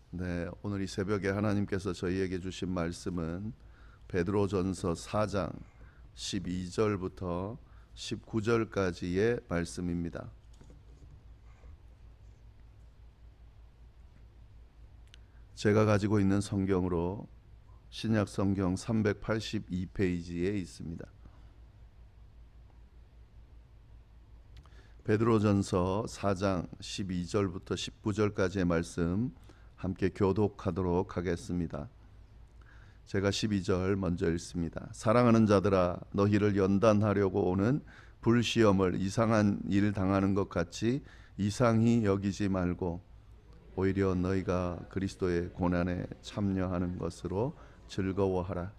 네, 오늘 이 새벽에 하나님께서 저희에게 주신 말씀은 베드로전서 4장 12절부터 19절까지의 말씀입니다. 제가 가지고 있는 성경으로 신약 성경 382페이지에 있습니다. 베드로전서 4장 12절부터 19절까지의 말씀 함께 교독하도록 하겠습니다. 제가 12절 먼저 읽습니다. 사랑하는 자들아, 너희를 연단하려고 오는 불시험을 이상한 일 당하는 것 같이 이상히 여기지 말고 오히려 너희가 그리스도의 고난에 참여하는 것으로 즐거워하라.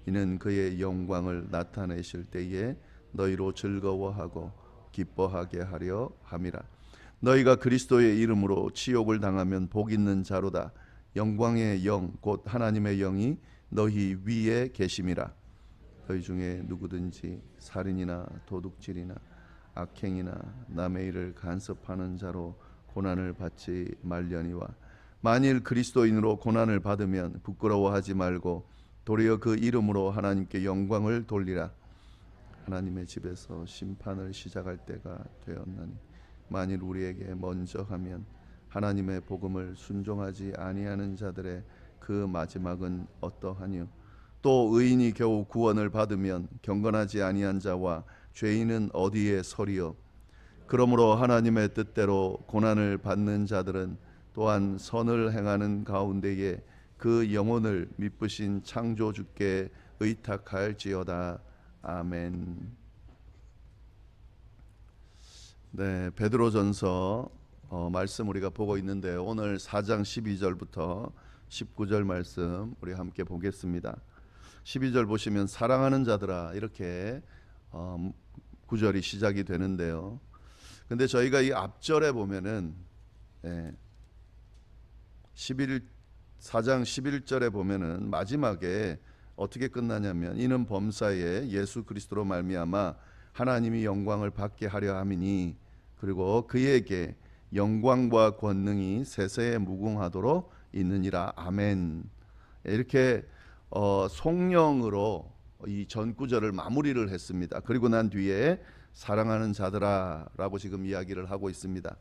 이는 그의 영광을 나타내실 때에 너희로 즐거워하고 기뻐하게 하려 함이라. 너희가 그리스도의 이름으로 치욕을 당하면 복 있는 자로다. 영광의 영 곧 하나님의 영이 너희 위에 계심이라. 너희 중에 누구든지 살인이나 도둑질이나 악행이나 남의 일을 간섭하는 자로 고난을 받지 말려니와 만일 그리스도인으로 고난을 받으면 부끄러워하지 말고 도리어 그 이름으로 하나님께 영광을 돌리라. 하나님의 집에서 심판을 시작할 때가 되었나니 만일 우리에게 먼저 하면 하나님의 복음을 순종하지 아니하는 자들의 그 마지막은 어떠하뇨? 또 의인이 겨우 구원을 받으면 경건하지 아니한 자와 죄인은 어디에 서리요? 그러므로 하나님의 뜻대로 고난을 받는 자들은 또한 선을 행하는 가운데에 그 영혼을 미쁘신 창조주께 의탁할지어다. 아멘. 네, 베드로전서 말씀 우리가 보고 있는데 오늘 4장 12절부터 19절 말씀 우리 함께 보겠습니다. 12절 보시면 사랑하는 자들아 이렇게 구절이 시작이 되는데요. 근데 저희가 이 앞절에 보면은 4장 11절에 보면은 마지막에 어떻게 끝나냐면 이는 범사에 예수 그리스도로 말미암아 하나님이 영광을 받게 하려 함이니 그리고 그에게 영광과 권능이 세세에 무궁하도록 있느니라. 아멘. 이렇게 송영으로 이 전 구절을 마무리를 했습니다. 그리고 난 뒤에 사랑하는 자들아 라고 지금 이야기를 하고 있습니다.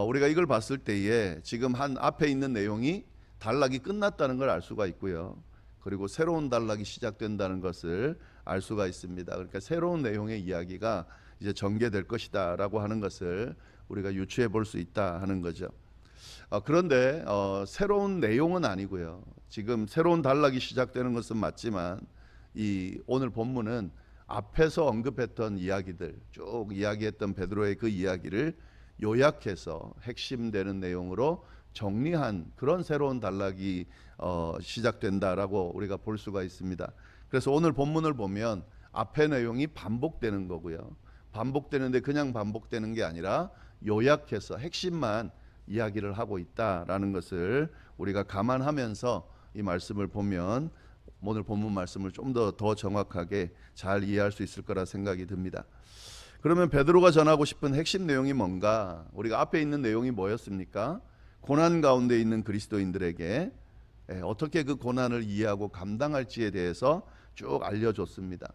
우리가 이걸 봤을 때에 지금 한 앞에 있는 내용이 단락이 끝났다는 걸 알 수가 있고요. 그리고 새로운 단락이 시작된다는 것을 알 수가 있습니다. 그러니까 새로운 내용의 이야기가 이제 전개될 것이다 라고 하는 것을 우리가 유추해 볼 수 있다 하는 거죠. 그런데 새로운 내용은 아니고요. 지금 새로운 단락이 시작되는 것은 맞지만 이 오늘 본문은 앞에서 언급했던 이야기들 쭉 이야기했던 베드로의 그 이야기를 요약해서 핵심되는 내용으로 정리한 그런 새로운 단락이 시작된다라고 우리가 볼 수가 있습니다. 그래서 오늘 본문을 보면 앞의 내용이 반복되는 거고요. 반복되는데 그냥 반복되는 게 아니라 요약해서 핵심만 이야기를 하고 있다라는 것을 우리가 감안하면서 이 말씀을 보면 오늘 본문 말씀을 좀 더 정확하게 잘 이해할 수 있을 거라 생각이 듭니다. 그러면 베드로가 전하고 싶은 핵심 내용이 뭔가? 우리가 앞에 있는 내용이 뭐였습니까? 고난 가운데 있는 그리스도인들에게 어떻게 그 고난을 이해하고 감당할지에 대해서 쭉 알려줬습니다.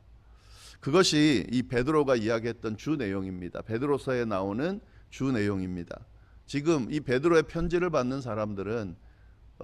그것이 이 베드로가 이야기했던 주 내용입니다. 베드로서에 나오는 주 내용입니다. 지금 이 베드로의 편지를 받는 사람들은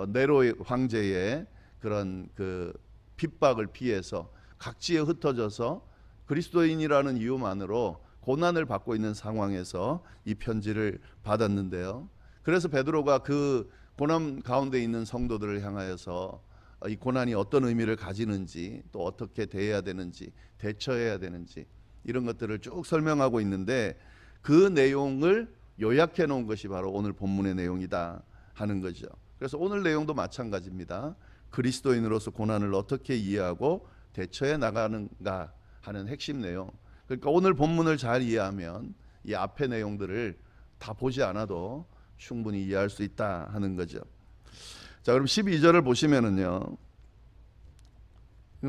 네로 황제의 그런 그 핍박을 피해서 각지에 흩어져서 그리스도인이라는 이유만으로 고난을 받고 있는 상황에서 이 편지를 받았는데요. 그래서 베드로가 그 고난 가운데 있는 성도들을 향하여서 이 고난이 어떤 의미를 가지는지 또 어떻게 대해야 되는지 대처해야 되는지 이런 것들을 쭉 설명하고 있는데 그 내용을 요약해 놓은 것이 바로 오늘 본문의 내용이다 하는 거죠. 그래서 오늘 내용도 마찬가지입니다. 그리스도인으로서 고난을 어떻게 이해하고 대처해 나가는가 하는 핵심 내용. 그러니까 오늘 본문을 잘 이해하면 이 앞의 내용들을 다 보지 않아도 충분히 이해할 수 있다 하는 거죠. 자, 그럼 12절을 보시면은요.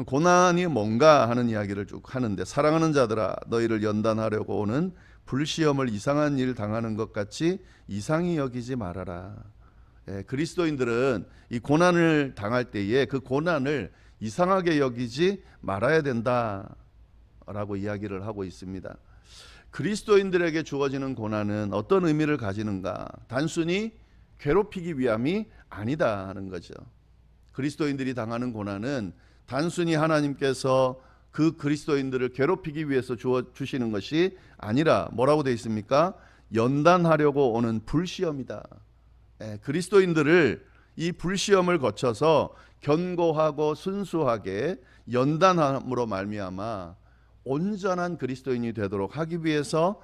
고난이 뭔가 하는 이야기를 쭉 하는데 사랑하는 자들아 너희를 연단하려고 오는 불시험을 이상한 일 당하는 것 같이 이상히 여기지 말아라. 그리스도인들은 이 고난을 당할 때에 그 고난을 이상하게 여기지 말아야 된다라고 이야기를 하고 있습니다. 그리스도인들에게 주어지는 고난은 어떤 의미를 가지는가? 단순히 괴롭히기 위함이 아니다 하는 거죠. 그리스도인들이 당하는 고난은 단순히 하나님께서 그 그리스도인들을 괴롭히기 위해서 주시는 것이 아니라 뭐라고 되어 있습니까? 연단하려고 오는 불시험이다. 그리스도인들을 이 불시험을 거쳐서 견고하고 순수하게 연단함으로 말미암아 온전한 그리스도인이 되도록 하기 위해서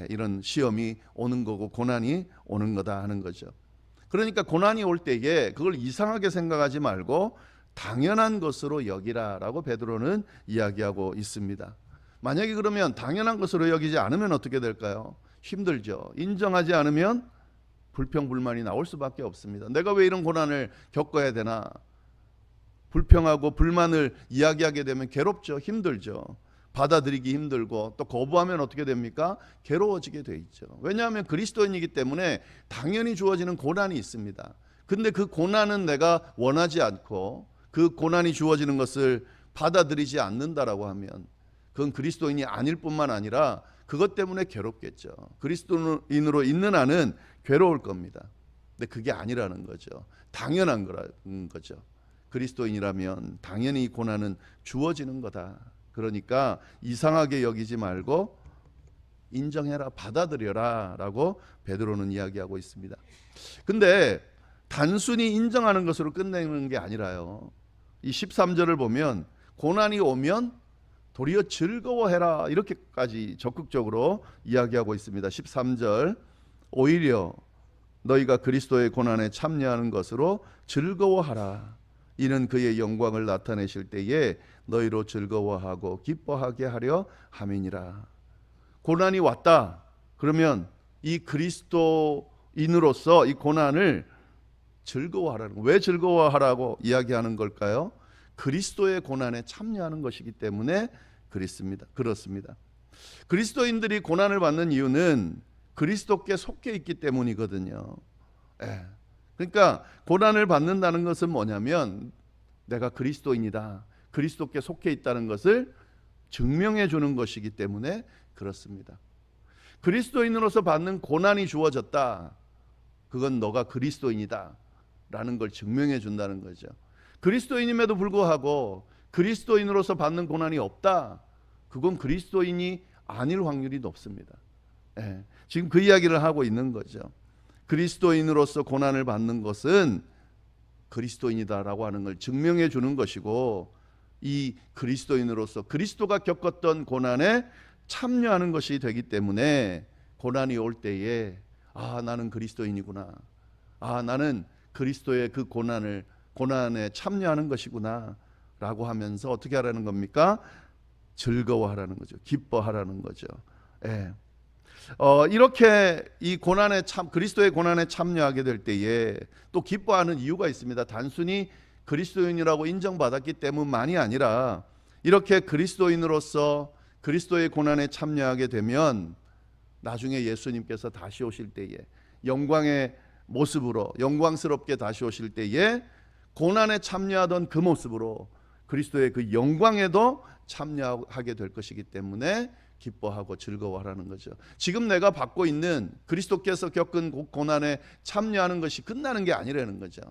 이런 시험이 오는 거고 고난이 오는 거다 하는 거죠. 그러니까 고난이 올 때에 그걸 이상하게 생각하지 말고 당연한 것으로 여기라라고 베드로는 이야기하고 있습니다. 만약에 그러면 당연한 것으로 여기지 않으면 어떻게 될까요? 힘들죠. 인정하지 않으면 불평불만이 나올 수밖에 없습니다. 내가 왜 이런 고난을 겪어야 되나? 불평하고 불만을 이야기하게 되면 괴롭죠. 힘들죠. 받아들이기 힘들고 또 거부하면 어떻게 됩니까? 괴로워지게 돼 있죠. 왜냐하면 그리스도인이기 때문에 당연히 주어지는 고난이 있습니다. 근데 그 고난은 내가 원하지 않고 그 고난이 주어지는 것을 받아들이지 않는다라고 하면 그건 그리스도인이 아닐 뿐만 아니라 그것 때문에 괴롭겠죠. 그리스도인으로 있는 한은 괴로울 겁니다. 근데 그게 아니라는 거죠. 당연한 거라는 거죠. 그리스도인이라면 당연히 고난은 주어지는 거다. 그러니까 이상하게 여기지 말고 인정해라, 받아들여라 라고 베드로는 이야기하고 있습니다. 근데 단순히 인정하는 것으로 끝내는 게 아니라요. 이 13절을 보면 고난이 오면 도리어 즐거워해라 이렇게까지 적극적으로 이야기하고 있습니다. 13절 오히려 너희가 그리스도의 고난에 참여하는 것으로 즐거워하라. 이는 그의 영광을 나타내실 때에 너희로 즐거워하고 기뻐하게 하려 함이니라. 고난이 왔다. 그러면 이 그리스도인으로서 이 고난을 즐거워하라는 거. 왜 즐거워하라고 이야기하는 걸까요? 그리스도의 고난에 참여하는 것이기 때문에 그렇습니다. 그리스도인들이 고난을 받는 이유는 그리스도께 속해 있기 때문이거든요. 그러니까 고난을 받는다는 것은 뭐냐면 내가 그리스도인이다. 그리스도께 속해 있다는 것을 증명해 주는 것이기 때문에 그렇습니다. 그리스도인으로서 받는 고난이 주어졌다. 그건 너가 그리스도인이다 라는 걸 증명해 준다는 거죠. 그리스도인임에도 불구하고 그리스도인으로서 받는 고난이 없다. 그건 그리스도인이 아닐 확률이 높습니다. 지금 그 이야기를 하고 있는 거죠. 그리스도인으로서 고난을 받는 것은 그리스도인이다라고 하는 걸 증명해 주는 것이고 이 그리스도인으로서 그리스도가 겪었던 고난에 참여하는 것이 되기 때문에 고난이 올 때에 나는 그리스도인이구나. 나는 그리스도의 그 고난에 참여하는 것이구나 라고 하면서 어떻게 하라는 겁니까? 즐거워하라는 거죠. 기뻐하라는 거죠. 이렇게 이 그리스도의 고난에 참여하게 될 때에 또 기뻐하는 이유가 있습니다. 단순히 그리스도인이라고 인정받았기 때문만이 아니라 이렇게 그리스도인으로서 그리스도의 고난에 참여하게 되면 나중에 예수님께서 다시 오실 때에 영광의 모습으로 영광스럽게 다시 오실 때에 고난에 참여하던 그 모습으로 그리스도의 그 영광에도 참여하게 될 것이기 때문에 기뻐하고 즐거워하라는 거죠. 지금 내가 받고 있는 그리스도께서 겪은 고난에 참여하는 것이 끝나는 게 아니라는 거죠.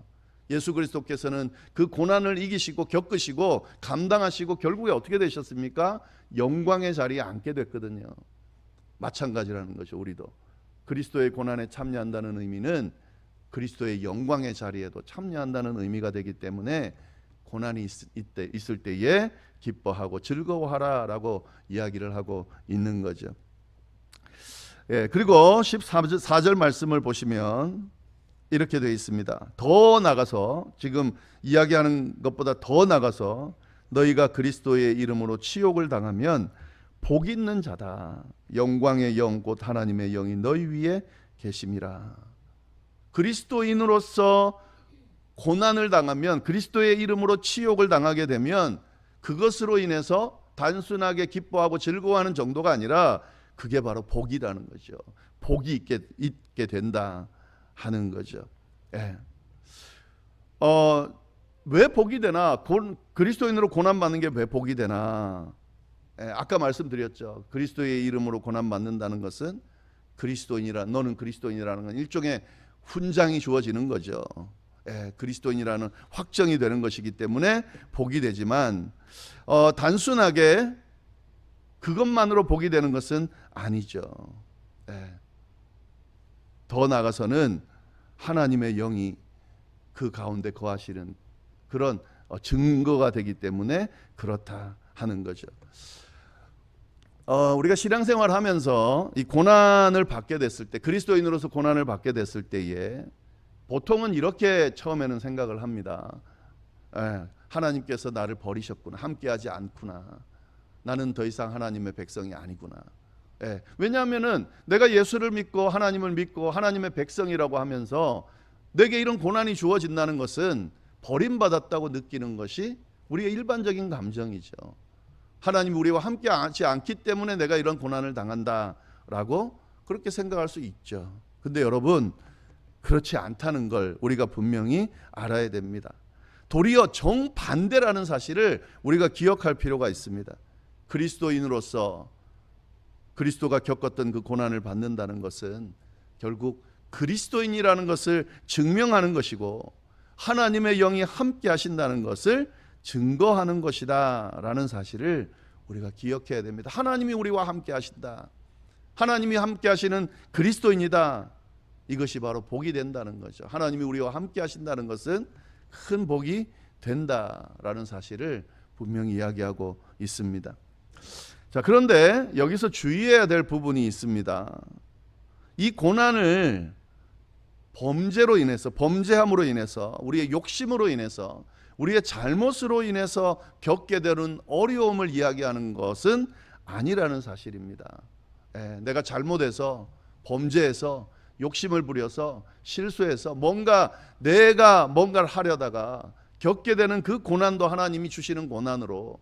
예수 그리스도께서는 그 고난을 이기시고 겪으시고 감당하시고 결국에 어떻게 되셨습니까? 영광의 자리에 앉게 됐거든요. 마찬가지라는 거죠. 우리도 그리스도의 고난에 참여한다는 의미는 그리스도의 영광의 자리에도 참여한다는 의미가 되기 때문에 고난이 있을 때에 기뻐하고 즐거워하라라고 이야기를 하고 있는 거죠. 그리고 14절 말씀을 보시면 이렇게 되어 있습니다. 더 나가서 지금 이야기하는 것보다 더 나가서 너희가 그리스도의 이름으로 치욕을 당하면 복 있는 자다. 영광의 영 곧 하나님의 영이 너희 위에 계심이라. 그리스도인으로서 고난을 당하면 그리스도의 이름으로 치욕을 당하게 되면 그것으로 인해서 단순하게 기뻐하고 즐거워하는 정도가 아니라 그게 바로 복이라는 거죠. 복이 있게 된다 하는 거죠. 예. 왜 복이 되나? 그리스도인으로 고난 받는 게 왜 복이 되나? 예, 아까 말씀드렸죠. 그리스도의 이름으로 고난 받는다는 것은 너는 그리스도인이라는 건 일종의 훈장이 주어지는 거죠. 예, 그리스도인이라는 확정이 되는 것이기 때문에 복이 되지만 단순하게 그것만으로 복이 되는 것은 아니죠. 예. 더 나아가서는 하나님의 영이 그 가운데 거하시는 그런 증거가 되기 때문에 그렇다 하는 거죠. 우리가 신앙생활 하면서 이 고난을 받게 됐을 때, 그리스도인으로서 고난을 받게 됐을 때에 보통은 이렇게 처음에는 생각을 합니다. 하나님께서 나를 버리셨구나. 함께하지 않구나. 나는 더 이상 하나님의 백성이 아니구나. 왜냐하면은 내가 예수를 믿고 하나님을 믿고 하나님의 백성이라고 하면서 내게 이런 고난이 주어진다는 것은 버림받았다고 느끼는 것이 우리의 일반적인 감정이죠. 하나님이 우리와 함께하지 않기 때문에 내가 이런 고난을 당한다라고 그렇게 생각할 수 있죠. 근데 여러분, 그렇지 않다는 걸 우리가 분명히 알아야 됩니다. 도리어 정반대라는 사실을 우리가 기억할 필요가 있습니다. 그리스도인으로서 그리스도가 겪었던 그 고난을 받는다는 것은 결국 그리스도인이라는 것을 증명하는 것이고 하나님의 영이 함께 하신다는 것을 증거하는 것이다 라는 사실을 우리가 기억해야 됩니다. 하나님이 우리와 함께 하신다. 하나님이 함께 하시는 그리스도인이다. 이것이 바로 복이 된다는 거죠. 하나님이 우리와 함께 하신다는 것은 큰 복이 된다라는 사실을 분명히 이야기하고 있습니다. 자, 그런데 여기서 주의해야 될 부분이 있습니다. 이 고난을 범죄로 인해서, 범죄함으로 인해서, 우리의 욕심으로 인해서, 우리의 잘못으로 인해서 겪게 되는 어려움을 이야기하는 것은 아니라는 사실입니다. 내가 잘못해서, 범죄해서, 욕심을 부려서, 실수해서 내가 뭔가를 하려다가 겪게 되는 그 고난도 하나님이 주시는 고난으로,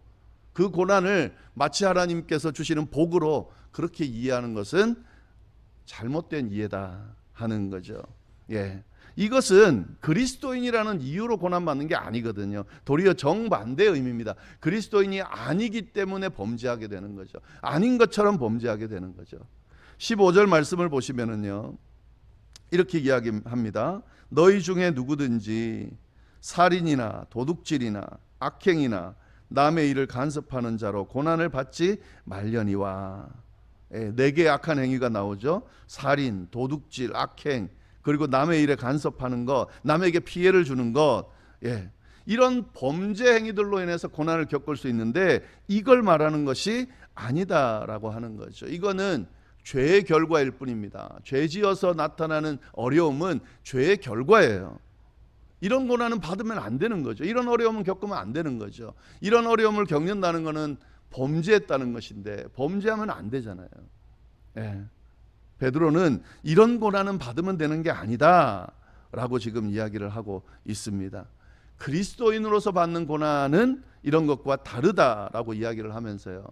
그 고난을 마치 하나님께서 주시는 복으로 그렇게 이해하는 것은 잘못된 이해다 하는 거죠. 이것은 그리스도인이라는 이유로 고난받는 게 아니거든요. 도리어 정반대의 의미입니다. 그리스도인이 아니기 때문에 범죄하게 되는 거죠. 아닌 것처럼 범죄하게 되는 거죠. 15절 말씀을 보시면은요, 이렇게 이야기합니다. 너희 중에 누구든지 살인이나 도둑질이나 악행이나 남의 일을 간섭하는 자로 고난을 받지 말려니와. 네 개의 악한 행위가 나오죠. 살인, 도둑질, 악행, 그리고 남의 일에 간섭하는 것, 남에게 피해를 주는 것, 이런 범죄 행위들로 인해서 고난을 겪을 수 있는데 이걸 말하는 것이 아니다라고 하는 거죠. 이거는 죄의 결과일 뿐입니다. 죄 지어서 나타나는 어려움은 죄의 결과예요. 이런 고난은 받으면 안 되는 거죠. 이런 어려움을 겪으면 안 되는 거죠. 이런 어려움을 겪는다는 것은 범죄했다는 것인데 범죄하면 안 되잖아요. 베드로는 이런 고난은 받으면 되는 게 아니다 라고 지금 이야기를 하고 있습니다. 그리스도인으로서 받는 고난은 이런 것과 다르다라고 이야기를 하면서요,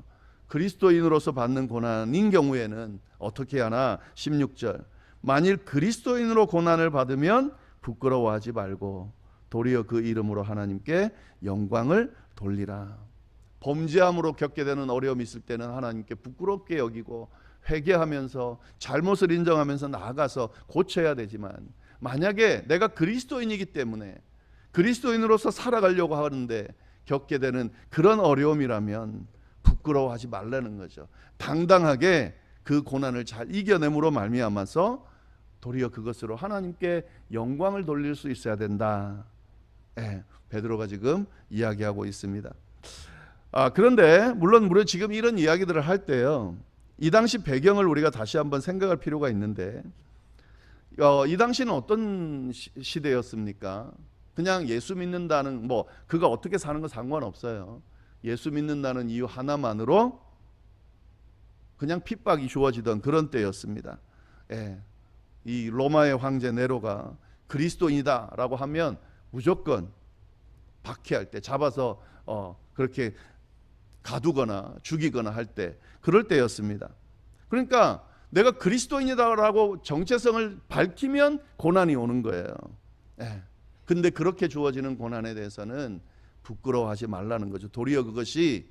그리스도인으로서 받는 고난인 경우에는 어떻게 하나? 16절, 만일 그리스도인으로 고난을 받으면 부끄러워하지 말고 도리어 그 이름으로 하나님께 영광을 돌리라. 범죄함으로 겪게 되는 어려움이 있을 때는 하나님께 부끄럽게 여기고 회개하면서 잘못을 인정하면서 나아가서 고쳐야 되지만, 만약에 내가 그리스도인이기 때문에 그리스도인으로서 살아가려고 하는데 겪게 되는 그런 어려움이라면 부끄러워하지 말라는 거죠. 당당하게 그 고난을 잘 이겨냄으로 말미암아서 도리어 그것으로 하나님께 영광을 돌릴 수 있어야 된다. 베드로가 지금 이야기하고 있습니다. 그런데 물론 지금 이런 이야기들을 할 때요, 이 당시 배경을 우리가 다시 한번 생각할 필요가 있는데, 이 당시는 어떤 시대였습니까? 그냥 예수 믿는다는, 그가 어떻게 사는 건 상관없어요. 예수 믿는다는 이유 하나만으로 그냥 핍박이 주어지던 그런 때였습니다. 이 로마의 황제 네로가 그리스도인이다라고 하면 무조건 박해할 때, 잡아서 그렇게 가두거나 죽이거나 할 때, 그럴 때였습니다. 그러니까 내가 그리스도인이다라고 정체성을 밝히면 고난이 오는 거예요. 예. 근데 그렇게 주어지는 고난에 대해서는 부끄러워하지 말라는 거죠. 도리어 그것이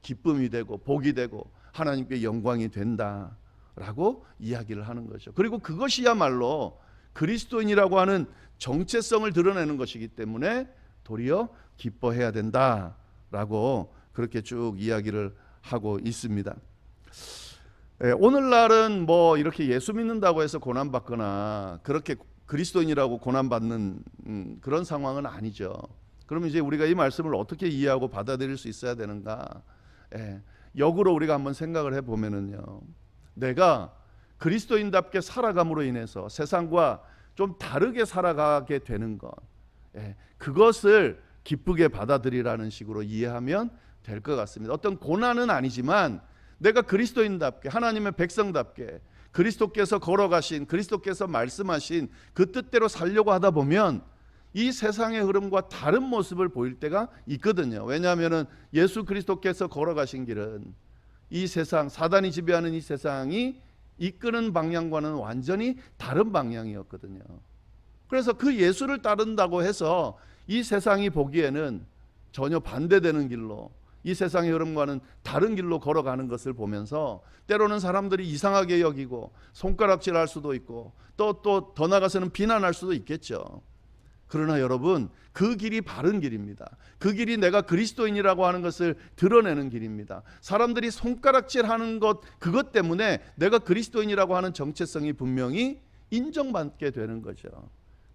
기쁨이 되고 복이 되고 하나님께 영광이 된다라고 이야기를 하는 거죠. 그리고 그것이야말로 그리스도인이라고 하는 정체성을 드러내는 것이기 때문에 도리어 기뻐해야 된다라고 그렇게 쭉 이야기를 하고 있습니다. 오늘날은 뭐 이렇게 예수 믿는다고 해서 고난받거나 그렇게 그리스도인이라고 고난받는 그런 상황은 아니죠. 그러면 이제 우리가 이 말씀을 어떻게 이해하고 받아들일 수 있어야 되는가? 역으로 우리가 한번 생각을 해보면은요, 내가 그리스도인답게 살아감으로 인해서 세상과 좀 다르게 살아가게 되는 것, 그것을 기쁘게 받아들이라는 식으로 이해하면 될 것 같습니다. 어떤 고난은 아니지만 내가 그리스도인답게 하나님의 백성답게 그리스도께서 걸어가신 그리스도께서 말씀하신 그 뜻대로 살려고 하다 보면 이 세상의 흐름과 다른 모습을 보일 때가 있거든요. 왜냐하면 예수 그리스도께서 걸어가신 길은 이 세상, 사단이 지배하는 이 세상이 이끄는 방향과는 완전히 다른 방향이었거든요. 그래서 그 예수를 따른다고 해서 이 세상이 보기에는 전혀 반대되는 길로, 이 세상의 흐름과는 다른 길로 걸어가는 것을 보면서 때로는 사람들이 이상하게 여기고 손가락질할 수도 있고 또 더 나가서는 비난할 수도 있겠죠. 그러나 여러분, 그 길이 바른 길입니다. 그 길이 내가 그리스도인이라고 하는 것을 드러내는 길입니다. 사람들이 손가락질하는 것, 그것 때문에 내가 그리스도인이라고 하는 정체성이 분명히 인정받게 되는 거죠.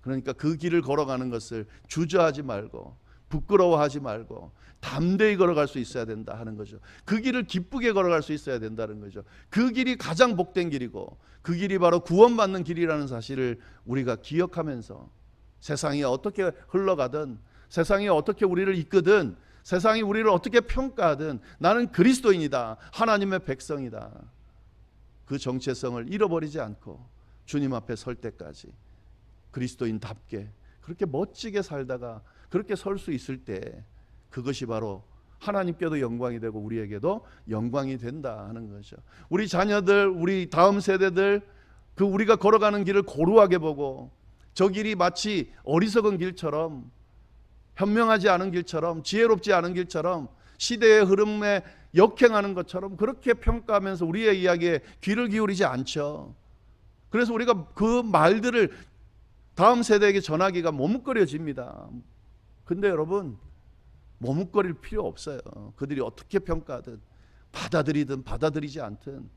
그러니까 그 길을 걸어가는 것을 주저하지 말고 부끄러워하지 말고 담대히 걸어갈 수 있어야 된다 하는 거죠. 그 길을 기쁘게 걸어갈 수 있어야 된다는 거죠. 그 길이 가장 복된 길이고 그 길이 바로 구원받는 길이라는 사실을 우리가 기억하면서 세상이 어떻게 흘러가든, 세상이 어떻게 우리를 이끄든, 세상이 우리를 어떻게 평가하든 나는 그리스도인이다, 하나님의 백성이다, 그 정체성을 잃어버리지 않고 주님 앞에 설 때까지 그리스도인답게 그렇게 멋지게 살다가 그렇게 설 수 있을 때 그것이 바로 하나님께도 영광이 되고 우리에게도 영광이 된다 하는 거죠. 우리 자녀들, 우리 다음 세대들, 그 우리가 걸어가는 길을 고루하게 보고 저 길이 마치 어리석은 길처럼, 현명하지 않은 길처럼, 지혜롭지 않은 길처럼, 시대의 흐름에 역행하는 것처럼 그렇게 평가하면서 우리의 이야기에 귀를 기울이지 않죠. 그래서 우리가 그 말들을 다음 세대에게 전하기가 머뭇거려집니다. 근데 여러분, 머뭇거릴 필요 없어요. 그들이 어떻게 평가하든 받아들이든 받아들이지 않든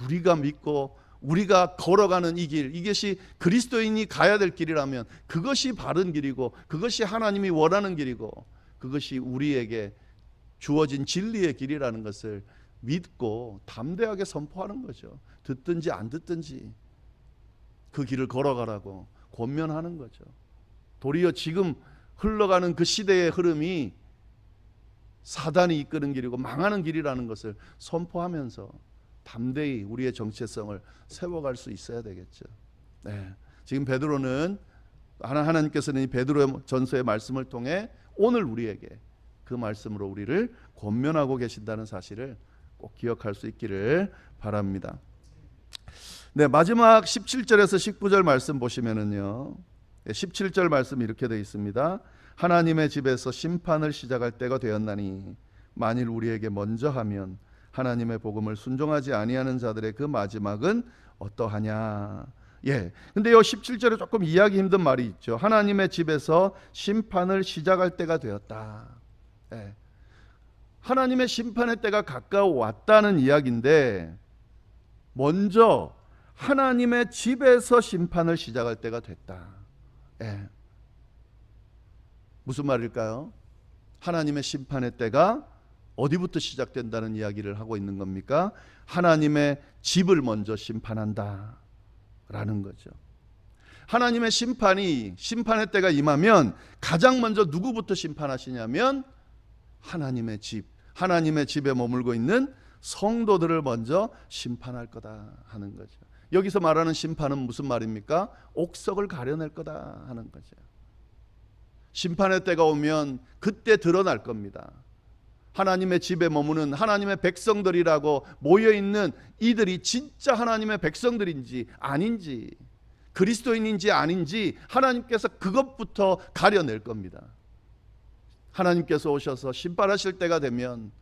우리가 믿고 우리가 걸어가는 이 길, 이것이 그리스도인이 가야 될 길이라면 그것이 바른 길이고 그것이 하나님이 원하는 길이고 그것이 우리에게 주어진 진리의 길이라는 것을 믿고 담대하게 선포하는 거죠. 듣든지 안 듣든지 그 길을 걸어가라고 권면하는 거죠. 도리어 지금 흘러가는 그 시대의 흐름이 사단이 이끄는 길이고 망하는 길이라는 것을 선포하면서 담대히 우리의 정체성을 세워갈 수 있어야 되겠죠. 지금 베드로는 하나님께서는 이 베드로의 전서의 말씀을 통해 오늘 우리에게 그 말씀으로 우리를 권면하고 계신다는 사실을 꼭 기억할 수 있기를 바랍니다. 마지막 17절에서 19절 말씀 보시면은요, 17절 말씀 이렇게 되어 있습니다. 하나님의 집에서 심판을 시작할 때가 되었나니 만일 우리에게 먼저 하면 하나님의 복음을 순종하지 아니하는 자들의 그 마지막은 어떠하냐. 근데 이 17절에 조금 이해하기 힘든 말이 있죠. 하나님의 집에서 심판을 시작할 때가 되었다. 하나님의 심판의 때가 가까워 왔다는 이야기인데 먼저 하나님의 집에서 심판을 시작할 때가 됐다. 무슨 말일까요? 하나님의 심판의 때가 어디부터 시작된다는 이야기를 하고 있는 겁니까? 하나님의 집을 먼저 심판한다 라는 거죠. 하나님의 심판의 때가 임하면 가장 먼저 누구부터 심판하시냐면 하나님의 집, 하나님의 집에 머물고 있는 성도들을 먼저 심판할 거다 하는 거죠. 여기서 말하는 심판은 무슨 말입니까? 옥석을 가려낼 거다 하는 거죠. 심판의 때가 오면 그때 드러날 겁니다. 하나님의 집에 머무는 하나님의 백성들이라고 모여있는 이들이 진짜 하나님의 백성들인지 아닌지 그리스도인인지 아닌지 하나님께서 그것부터 가려낼 겁니다. 하나님께서 오셔서 심판하실 때가 되면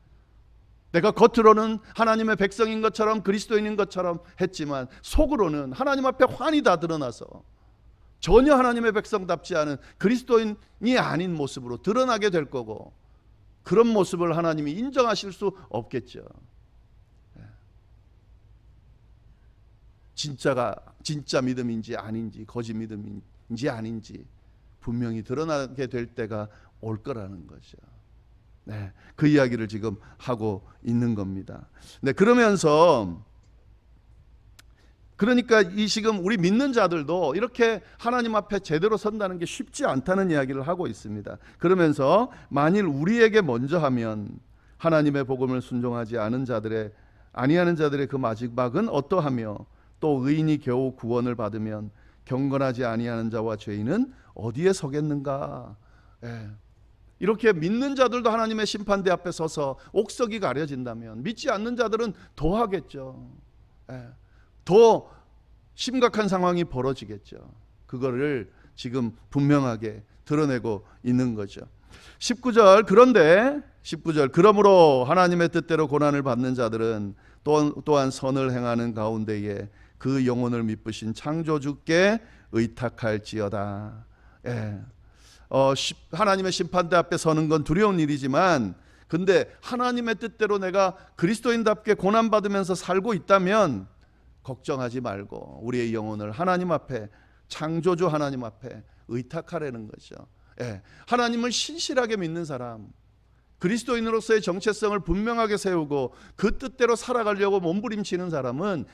내가 겉으로는 하나님의 백성인 것처럼 그리스도인인 것처럼 했지만 속으로는 하나님 앞에 환히 다 드러나서 전혀 하나님의 백성답지 않은 그리스도인이 아닌 모습으로 드러나게 될 거고, 그런 모습을 하나님이 인정하실 수 없겠죠. 진짜 믿음인지 아닌지, 거짓 믿음인지 아닌지 분명히 드러나게 될 때가 올 거라는 거죠. 네, 그 이야기를 지금 하고 있는 겁니다. 네, 그러니까 이 지금 우리 믿는 자들도 이렇게 하나님 앞에 제대로 선다는 게 쉽지 않다는 이야기를 하고 있습니다. 그러면서 만일 우리에게 먼저 하면 하나님의 복음을 순종하지 아니하는 자들의 그 마지막은 어떠하며, 또 의인이 겨우 구원을 받으면 경건하지 아니하는 자와 죄인은 어디에 서겠는가. 이렇게 믿는 자들도 하나님의 심판대 앞에 서서 옥석이 가려진다면 믿지 않는 자들은 더 하겠죠. 더 심각한 상황이 벌어지겠죠. 그거를 지금 분명하게 드러내고 있는 거죠. 19절, 그런데 19절, 그러므로 하나님의 뜻대로 고난을 받는 자들은 또한 선을 행하는 가운데에 그 영혼을 미쁘신 창조주께 의탁할지어다. 하나님의 심판대 앞에 서는 건 두려운 일이지만, 근데 하나님의 뜻대로 내가 그리스도인답게 고난받으면서 살고 있다면 걱정하지 말고 우리의 영혼을 하나님 앞에, 창조주 하나님 앞에 의탁하라는 거죠. 하나님을 신실하게 믿는 사람, 그리스도인으로서의 정체성을 분명하게 세우고 그 뜻대로 살아가려고 몸부림치는 사람은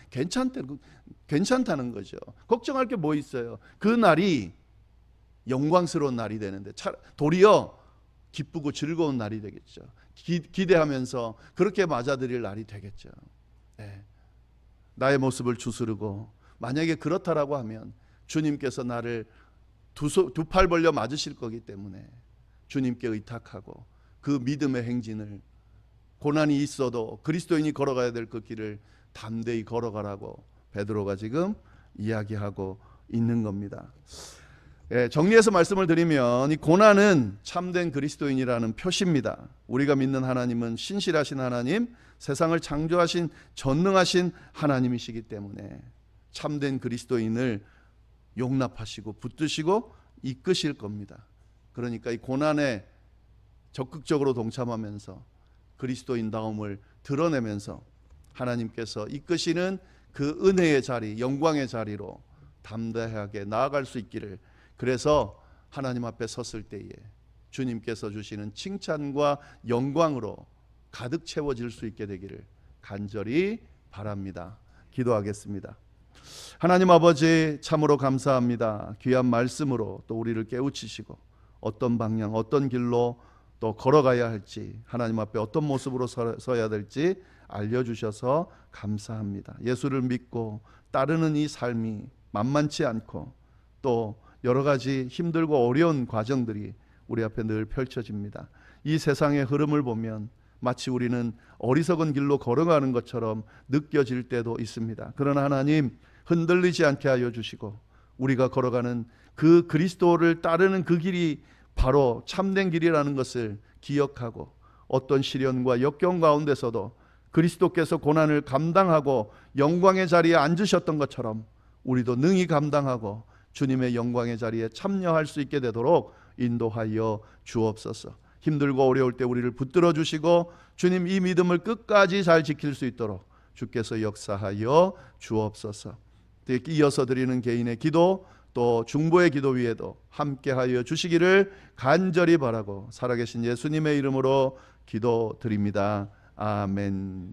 괜찮다는 거죠. 걱정할 게 뭐 있어요. 그 날이 영광스러운 날이 되는데 도리어 기쁘고 즐거운 날이 되겠죠. 기대하면서 그렇게 맞아들일 날이 되겠죠. 나의 모습을 주스르고, 만약에 그렇다라고 하면 주님께서 나를 두 팔 벌려 맞으실 거기 때문에 주님께 의탁하고 그 믿음의 행진을, 고난이 있어도 그리스도인이 걸어가야 될 그 길을 담대히 걸어가라고 베드로가 지금 이야기하고 있는 겁니다. 정리해서 말씀을 드리면 이 고난은 참된 그리스도인이라는 표시입니다. 우리가 믿는 하나님은 신실하신 하나님, 세상을 창조하신 전능하신 하나님이시기 때문에 참된 그리스도인을 용납하시고 붙드시고 이끄실 겁니다. 그러니까 이 고난에 적극적으로 동참하면서 그리스도인다움을 드러내면서 하나님께서 이끄시는 그 은혜의 자리, 영광의 자리로 담대하게 나아갈 수 있기를, 그래서 하나님 앞에 섰을 때에 주님께서 주시는 칭찬과 영광으로 가득 채워질 수 있게 되기를 간절히 바랍니다. 기도하겠습니다. 하나님 아버지, 참으로 감사합니다. 귀한 말씀으로 또 우리를 깨우치시고 어떤 방향, 어떤 길로 또 걸어가야 할지, 하나님 앞에 어떤 모습으로 서야 될지 알려주셔서 감사합니다. 예수를 믿고 따르는 이 삶이 만만치 않고 또 여러 가지 힘들고 어려운 과정들이 우리 앞에 늘 펼쳐집니다. 이 세상의 흐름을 보면 마치 우리는 어리석은 길로 걸어가는 것처럼 느껴질 때도 있습니다. 그러나 하나님, 흔들리지 않게 하여 주시고 우리가 걸어가는 그 그리스도를 따르는 그 길이 바로 참된 길이라는 것을 기억하고, 어떤 시련과 역경 가운데서도 그리스도께서 고난을 감당하고 영광의 자리에 앉으셨던 것처럼 우리도 능히 감당하고 주님의 영광의 자리에 참여할 수 있게 되도록 인도하여 주옵소서. 힘들고 어려울 때 우리를 붙들어 주시고 주님, 이 믿음을 끝까지 잘 지킬 수 있도록 주께서 역사하여 주옵소서. 이어서 드리는 개인의 기도, 또 중보의 기도 위에도 함께하여 주시기를 간절히 바라고 살아계신 예수님의 이름으로 기도드립니다. 아멘.